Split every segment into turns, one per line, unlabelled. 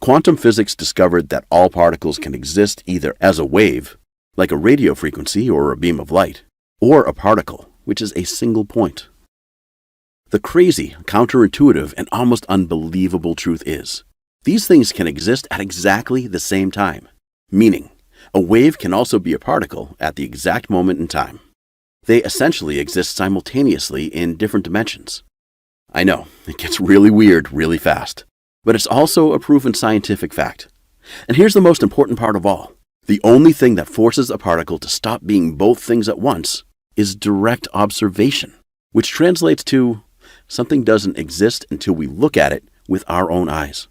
Quantum physics discovered that all particles can exist either as a wave, like a radio frequency or a beam of light, or a particle, which is a single point. The crazy, counterintuitive, and almost unbelievable truth is, these things can exist at exactly the same time, meaning a wave can also be a particle at the exact moment in time. They essentially exist simultaneously in different dimensions. I know, it gets really weird really fast, but it's also a proven scientific fact. And here's the most important part of all. The only thing that forces a particle to stop being both things at once is direct observation, which translates to something doesn't exist until we look at it with our own eyes.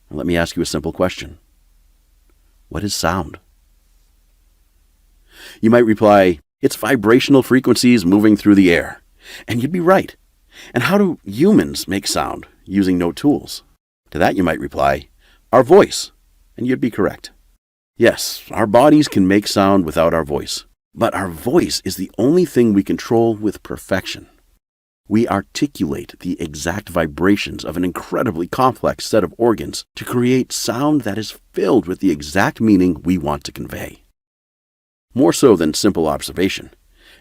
Now, let me ask you a simple question. What is sound? You might reply, it's vibrational frequencies moving through the air. And you'd be right. And how do humans make sound using no tools? To that you might reply, our voice. And you'd be correct. Yes, our bodies can make sound without our voice. But our voice is the only thing we control with perfection. We articulate the exact vibrations of an incredibly complex set of organs to create sound that is filled with the exact meaning we want to convey. More so than simple observation,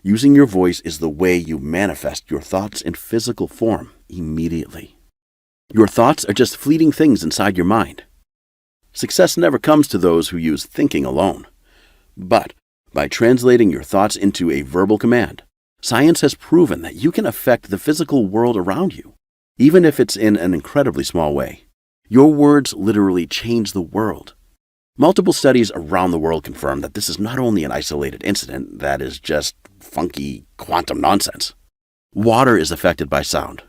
using your voice is the way you manifest your thoughts in physical form immediately. Your thoughts are just fleeting things inside your mind. Success never comes to those who use thinking alone. But by translating your thoughts into a verbal command, science has proven that you can affect the physical world around you, even if it's in an incredibly small way. Your words literally change the world. Multiple studies around the world confirm that this is not only an isolated incident that is just funky quantum nonsense. Water is affected by sound.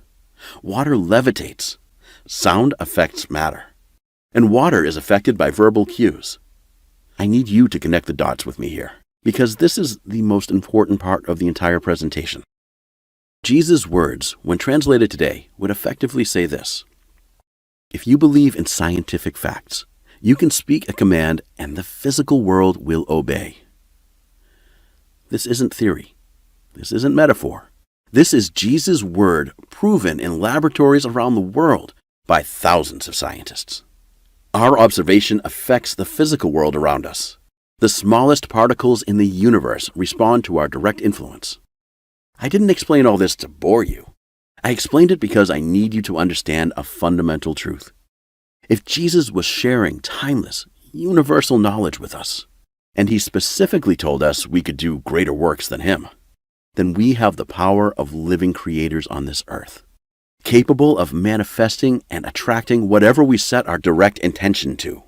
Water levitates. Sound affects matter. And water is affected by verbal cues. I need you to connect the dots with me here, because this is the most important part of the entire presentation. Jesus' words, when translated today, would effectively say this: if you believe in scientific facts, you can speak a command and the physical world will obey. This isn't theory. This isn't metaphor. This is Jesus' word proven in laboratories around the world by thousands of scientists. Our observation affects the physical world around us. The smallest particles in the universe respond to our direct influence. I didn't explain all this to bore you. I explained it because I need you to understand a fundamental truth. If Jesus was sharing timeless, universal knowledge with us, and he specifically told us we could do greater works than him, then we have the power of living creators on this earth, capable of manifesting and attracting whatever we set our direct intention to.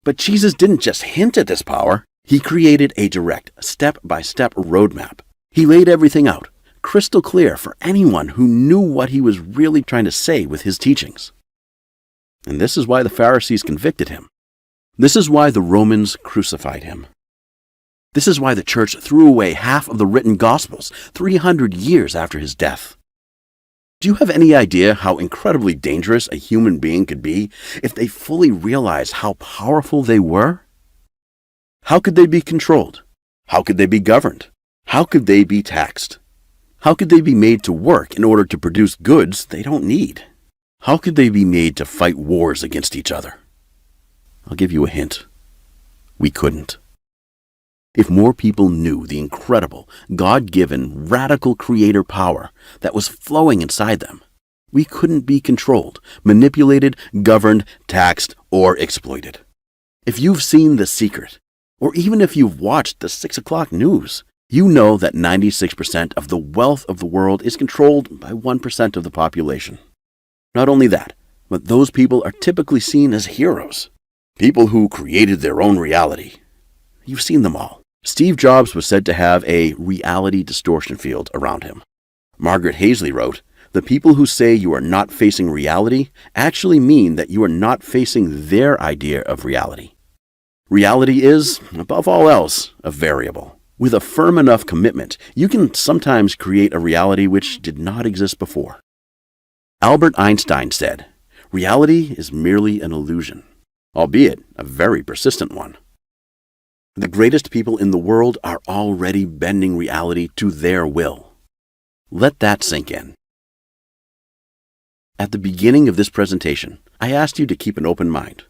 But Jesus didn't just hint at this power. He created a direct, step-by-step roadmap. He laid everything out, crystal clear for anyone who knew what he was really trying to say with his teachings. And this is why the Pharisees convicted him. This is why the Romans crucified him. This is why the church threw away half of the written Gospels 300 years after his death. Do you have any idea how incredibly dangerous a human being could be if they fully realized how powerful they were? How could they be controlled? How could they be governed? How could they be taxed? How could they be made to work in order to produce goods they don't need? How could they be made to fight wars against each other? I'll give you a hint. We couldn't. If more people knew the incredible, God-given, radical creator power that was flowing inside them, we couldn't be controlled, manipulated, governed, taxed, or exploited. If you've seen The Secret, or even if you've watched the 6 o'clock news, you know that 96% of the wealth of the world is controlled by 1% of the population. Not only that, but those people are typically seen as heroes, people who created their own reality. You've seen them all. Steve Jobs was said to have a reality distortion field around him. Margaret Hazley wrote, "The people who say you are not facing reality actually mean that you are not facing their idea of reality." Reality is, above all else, a variable. With a firm enough commitment, you can sometimes create a reality which did not exist before. Albert Einstein said, "Reality is merely an illusion, albeit a very persistent one." The greatest people in the world are already bending reality to their will. Let that sink in. At the beginning of this presentation, I asked you to keep an open mind.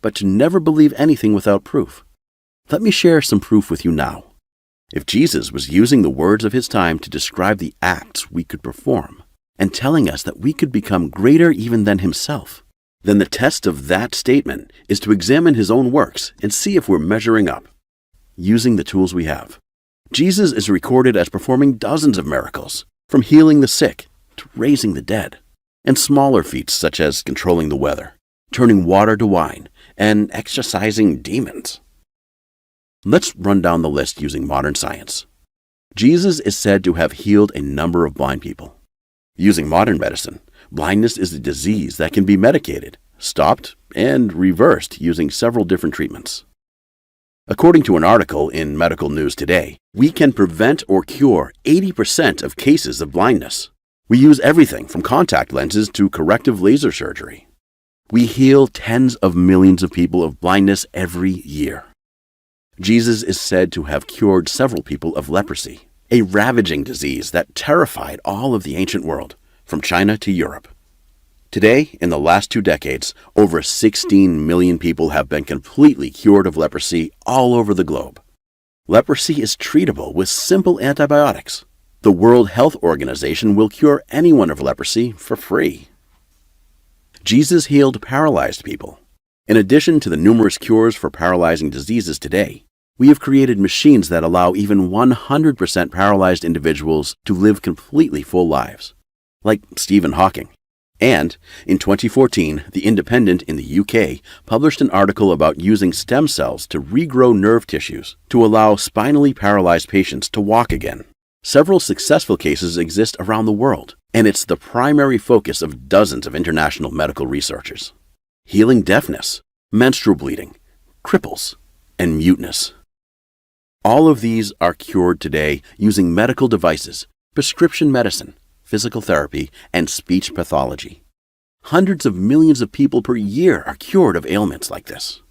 but to never believe anything without proof. Let me share some proof with you now. If Jesus was using the words of his time to describe the acts we could perform, and telling us that we could become greater even than himself, then the test of that statement is to examine his own works and see if we're measuring up, using the tools we have. Jesus is recorded as performing dozens of miracles, from healing the sick to raising the dead, and smaller feats such as controlling the weather, turning water to wine, and exorcising demons. Let's run down the list using modern science. Jesus is said to have healed a number of blind people. Using modern medicine, blindness is a disease that can be medicated, stopped, and reversed using several different treatments. According to an article in Medical News Today, we can prevent or cure 80% of cases of blindness. We use everything from contact lenses to corrective laser surgery. We heal tens of millions of people of blindness every year. Jesus is said to have cured several people of leprosy, a ravaging disease that terrified all of the ancient world, from China to Europe. Today, in the last 2 decades, over 16 million people have been completely cured of leprosy all over the globe. Leprosy is treatable with simple antibiotics. The World Health Organization will cure anyone of leprosy for free. Jesus healed paralyzed people. In addition to the numerous cures for paralyzing diseases today, we have created machines that allow even 100% paralyzed individuals to live completely full lives, like Stephen Hawking. And in 2014, The Independent in the UK published an article about using stem cells to regrow nerve tissues to allow spinally paralyzed patients to walk again. Several successful cases exist around the world, and it's the primary focus of dozens of international medical researchers. Healing deafness, menstrual bleeding, cripples, and muteness. All of these are cured today using medical devices, prescription medicine, physical therapy, and speech pathology. Hundreds of millions of people per year are cured of ailments like this.